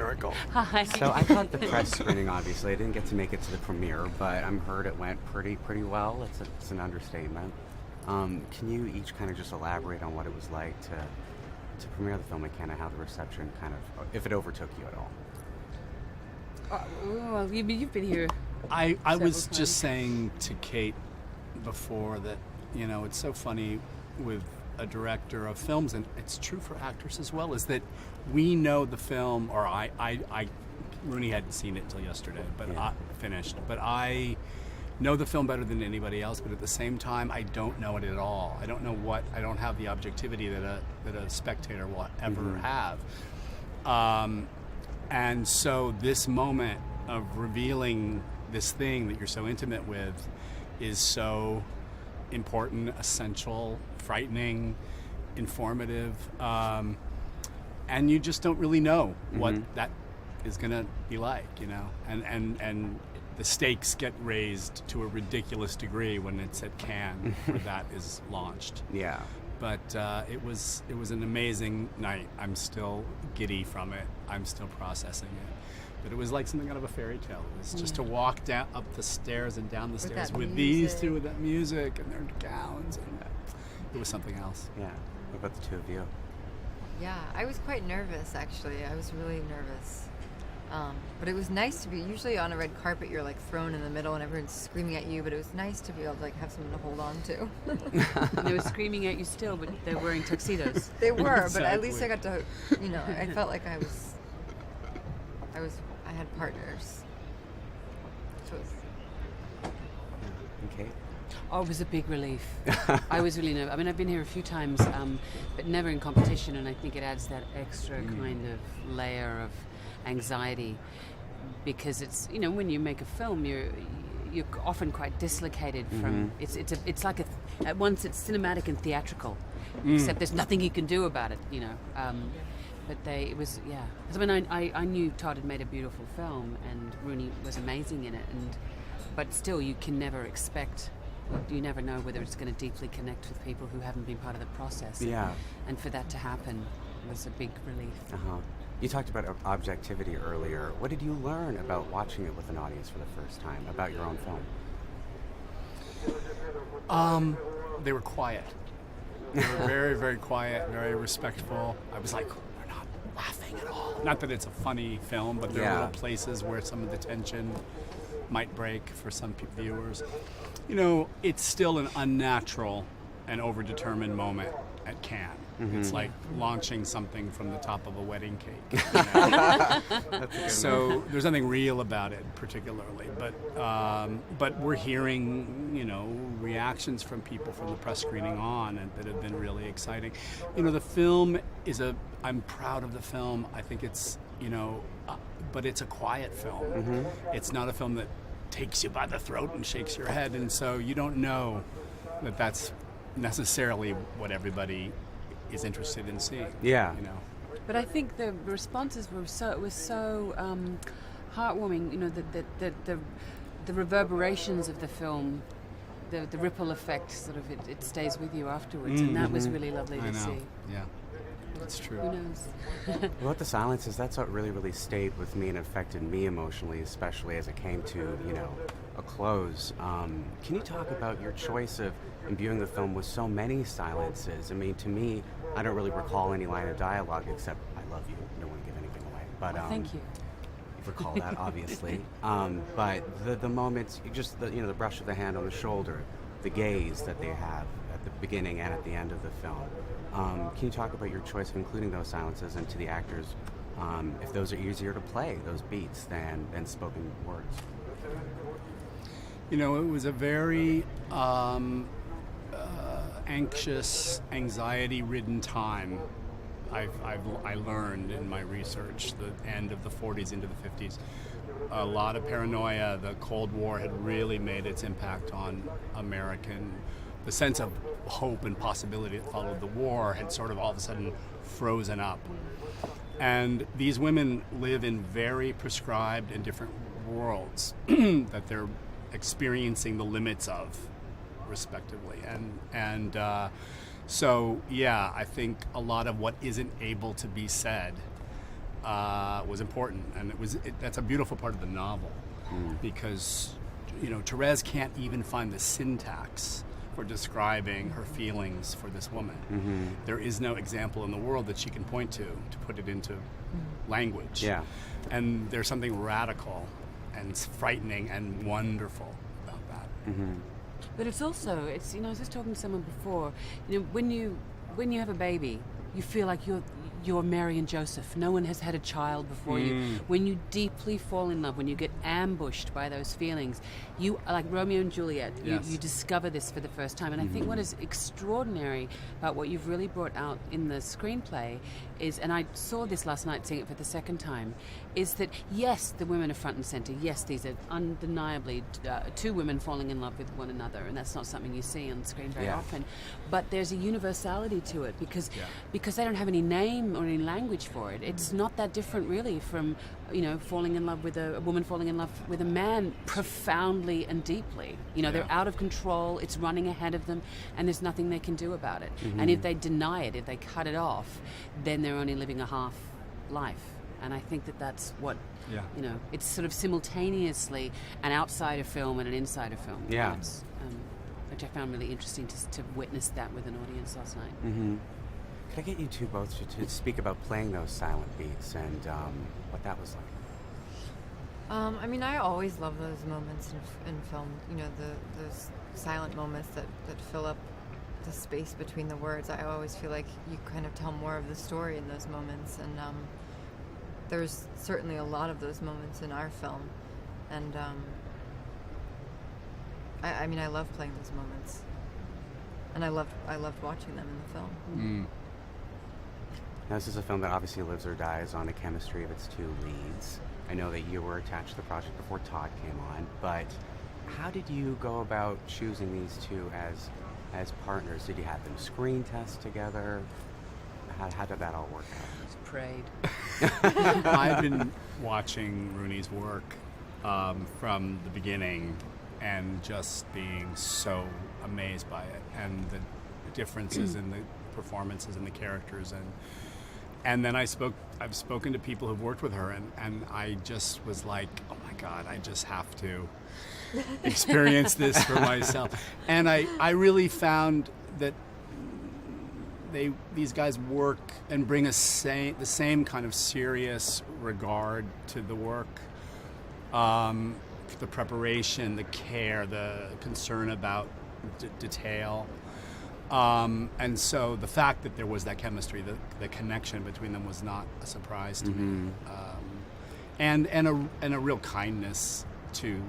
miracle. Hi. So I caught the press screening, obviously. I didn't get to make it to the premiere, but I'm heard it went pretty well. It's an understatement. Can you each kind of just elaborate on what it was like to premiere the film and kind of how the reception kind of, if it overtook you at all? Well, you've been here. I was times. just saying to Cate before that, you know, it's so funny with a director of films, and it's true for actors as well, is that we know the film, or Rooney hadn't seen it until yesterday, but Yeah. I finished. But I know the film better than anybody else, but at the same time, I don't know it at all. I don't have the objectivity that a spectator will ever have. And so this moment of revealing this thing that you're so intimate with is so important, essential, frightening, informative, and you just don't really know what that is going to be like, you know. And the stakes get raised to a ridiculous degree when it's at Cannes, where that is launched. Yeah. But it was an amazing night. I'm still giddy from it. I'm still processing it. But it was like something out of a fairy tale. It was just to walk up the stairs and down the stairs with these two, with that music and their gowns. And it was something else. Yeah. What about the two of you? Yeah, I was quite nervous, actually. I was really nervous. But it was nice to be, usually on a red carpet, you're like thrown in the middle and everyone's screaming at you, but it was nice to be able to like have someone to hold on to. They were screaming at you still, but they're wearing tuxedos. They were, but at Exactly. least I got to, you know, I felt like I had partners. So it was, Okay. Oh, it was a big relief. I was really nervous. I mean, I've been here a few times, but never in competition, and I think it adds that extra kind of layer of anxiety, because it's, you know, when you make a film, you're often quite dislocated from it's like at once it's cinematic and theatrical, except there's nothing you can do about it, you know. But it was, yeah. 'Cause I mean, I knew Todd had made a beautiful film, and Rooney was amazing in it, but still, you can never expect. You never know whether it's going to deeply connect with people who haven't been part of the process. Yeah. And for that to happen was a big relief. Uh-huh. You talked about objectivity earlier. What did you learn about watching it with an audience for the first time, about your own film? They were quiet. They were very, very quiet, very respectful. I was like, we're not laughing at all. Not that it's a funny film, but there are little places where some of the tension might break for some viewers. You know, it's still an unnatural and overdetermined moment at Cannes. It's like launching something from the top of a wedding cake. You know? So there's nothing real about it particularly, but we're hearing, you know, reactions from people from the press screening on and that have been really exciting. You know, the film I'm proud of the film. I think it's, you know, but it's a quiet film. It's not a film that takes you by the throat and shakes your head, and so you don't know that that's necessarily what everybody is interested in seeing. Yeah. You know. But I think the responses were so heartwarming. You know, the reverberations of the film, the ripple effect, sort of it stays with you afterwards, and that was really lovely to see. Yeah, that's true. Who knows? What the silences, that's what really stayed with me and affected me emotionally, especially as it came to, you know, a close. Can you talk about your choice of imbuing the film with so many silences? I mean, to me, I don't really recall any line of dialogue except "I love you." I don't want to give anything away, but Thank you. you recall that obviously. But the moments, just the brush of the hand on the shoulder, the gaze that they have at the beginning and at the end of the film. Can you talk about your choice of including those silences, and to the actors, if those are easier to play, those beats, than spoken words? You know, it was a very anxious, anxiety-ridden time. I learned in my research, the end of the 40s into the 50s, a lot of paranoia. The Cold War had really made its impact on the sense of hope and possibility that followed the war had sort of all of a sudden frozen up. And these women live in very prescribed and different worlds that they're experiencing the limits of, respectively. And so, yeah, I think a lot of what isn't able to be said was important, and that's a beautiful part of the novel, because Therese can't even find the syntax for describing her feelings for this woman. There is no example in the world that she can point to put it into language. Yeah. And there's something radical and frightening and wonderful about that. But it's also, I was just talking to someone before, when you have a baby, you feel like you're Mary and Joseph. No one has had a child before you. When you deeply fall in love, when you get ambushed by those feelings, you, like Romeo and Juliet, you discover this for the first time. And I think what is extraordinary about what you've really brought out in the screenplay is, and I saw this last night seeing it for the second time, is that yes, the women are front and center. Yes, these are undeniably two women falling in love with one another, and that's not something you see on screen very often. But there's a universality to it because they don't have any name or any language for it. It's not that different really from falling in love with a woman falling in love with a man profoundly and deeply. They're out of control, it's running ahead of them, and there's nothing they can do about it. And if they deny it, if they cut it off, then they're only living a half life. And I think that's what, it's sort of simultaneously an outsider film and an insider film. Yeah. Which I found really interesting to witness that with an audience last night. Could I get you two both to speak about playing those silent beats and what that was like? I always love those moments in film, those silent moments that fill up the space between the words. I always feel like you kind of tell more of the story in those moments, and there's certainly a lot of those moments in our film, and I love playing those moments, and I loved watching them in the film. Now, this is a film that obviously lives or dies on the chemistry of its two leads. I know that you were attached to the project before Todd came on, but how did you go about choosing these two as partners? Did you have them screen test together? How did that all work out? Just prayed. I've been watching Rooney's work from the beginning and just being so amazed by it, and the differences in the performances and the characters, and then I've spoken to people who've worked with her, and I just was like, oh my God, I just have to experience this for myself. And I really found that these guys work and bring the same kind of serious regard to the work, the preparation, the care, the concern about detail. And so the fact that there was that chemistry, the connection between them was not a surprise to me, and a real kindness to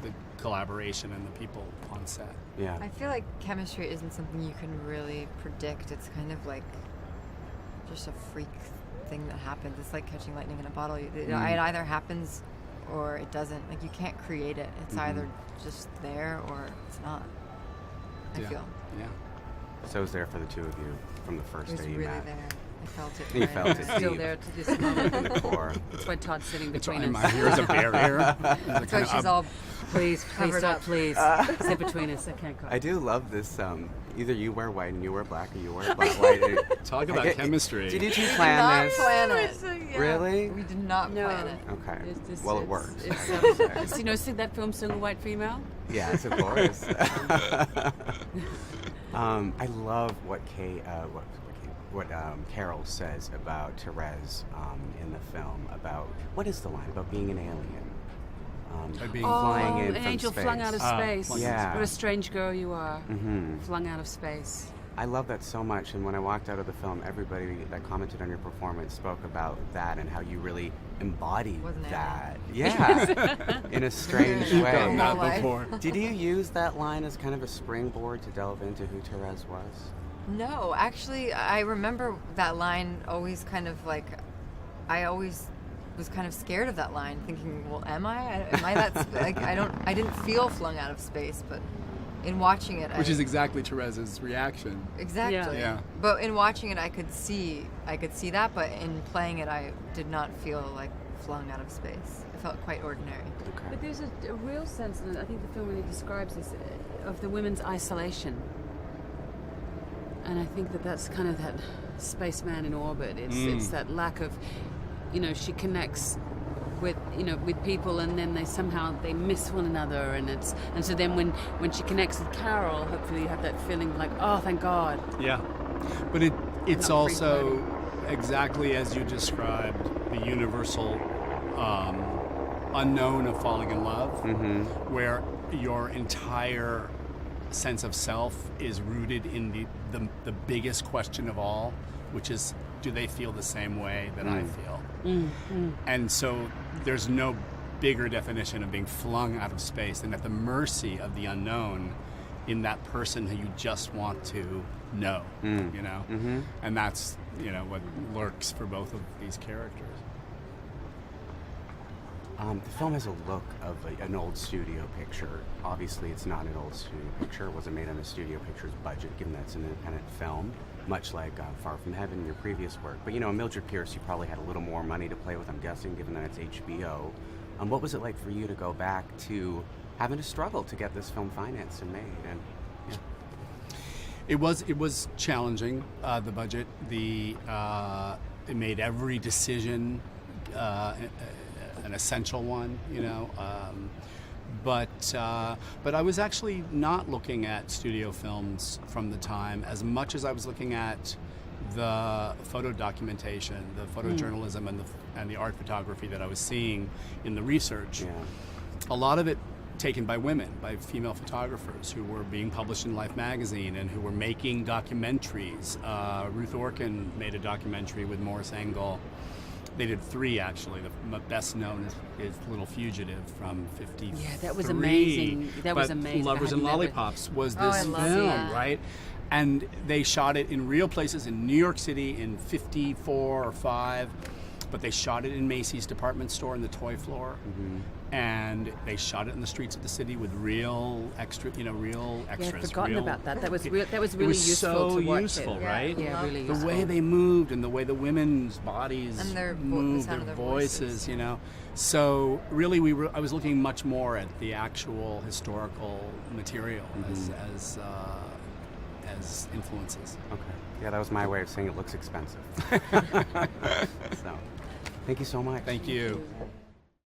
the collaboration and the people on set. Yeah, I feel like chemistry isn't something you can really predict. It's kind of like just a freak thing that happens. It's like catching lightning in a bottle. It either happens or it doesn't. Like, you can't create it. It's either just there or it's not. I feel. Yeah. So it was there for the two of you from the first It was day you really met. there. I felt it. You felt it It's still deep there to this moment. in the core. That's why Todd's sitting It's between why us. here's a barrier. That's why she's all Please covered stop, up. please. Sit between us. I can't go. I do love this. Either you wear white and you wear black, or you wear white. Talk about chemistry. Did you two Not plan this? plan it. Really? We did not No. plan it. Okay. It's Well, it worked. It's, see that film, Single White Female? Yes, of course. I love what Carol says about Therese in the film. About what is the line about being an alien? Flying in an from angel space. flung out of space. Yeah. What a strange girl you are. Mm-hmm. Flung out of space. I love that so much, and when I walked out of the film, everybody that commented on your performance spoke about that and how you really embodied Wasn't it? that. Yeah, in a strange You've way. done that Life. before. Did you use that line as kind of a springboard to delve into who Therese was? No, actually, I remember that line always kind of like, I always was kind of scared of that line, thinking, well, am I that, like, I didn't feel flung out of space, but in watching it, Which is exactly Therese's reaction. exactly. Yeah. But in watching it, I could see that, but in playing it, I did not feel like flung out of space. It felt quite ordinary. Okay. But there's a real sense, and I think the film really describes this, of the women's isolation. And I think that's kind of that spaceman in orbit. It's that lack of she connects with with people, and then they miss one another, and so then when she connects with Carol, hopefully you have that feeling like, oh, thank God. Yeah, but it's Not also exactly as you described, the universal unknown of falling in love, where your entire sense of self is rooted in the biggest question of all, which is, do they feel the same way that I feel? And so there's no bigger definition of being flung out of space than at the mercy of the unknown in that person who you just want to know, and that's what lurks for both of these characters. The film has a look of an old studio picture. Obviously, it's not an old studio picture. It wasn't made on a studio picture's budget, given that it's an independent film, much like Far From Heaven, your previous work. But, Mildred Pierce, you probably had a little more money to play with, I'm guessing, given that it's HBO. What was it like for you to go back to having to struggle to get this film financed and made? And It was challenging, the budget. It made every decision an essential one, but I was actually not looking at studio films from the time as much as I was looking at the photo documentation, the photojournalism, and the art photography that I was seeing in the research. Yeah. A lot of it taken by women, by female photographers who were being published in Life magazine and who were making documentaries. Ruth Orkin made a documentary with Morris Engel. They did 3, actually. The best known is Little Fugitive from '53. Yeah, that was amazing. That was but amazing. Lovers and Lollipops was this I love film, that. right? And they shot it in real places in New York City in '54 or '5, but they shot it in Macy's department store in the toy floor. And they shot it in the streets of the city with real extras. Yeah, I'd Extras. forgotten about that. That was really it was useful so to watch useful, it. right? Yeah, really The useful. way they moved and the way the women's bodies And the moved, sound of their their voices, voices. So really, I was looking much more at the actual historical material as influences. Okay. Yeah, that was my way of saying it looks expensive. So, thank you so much. Thank you.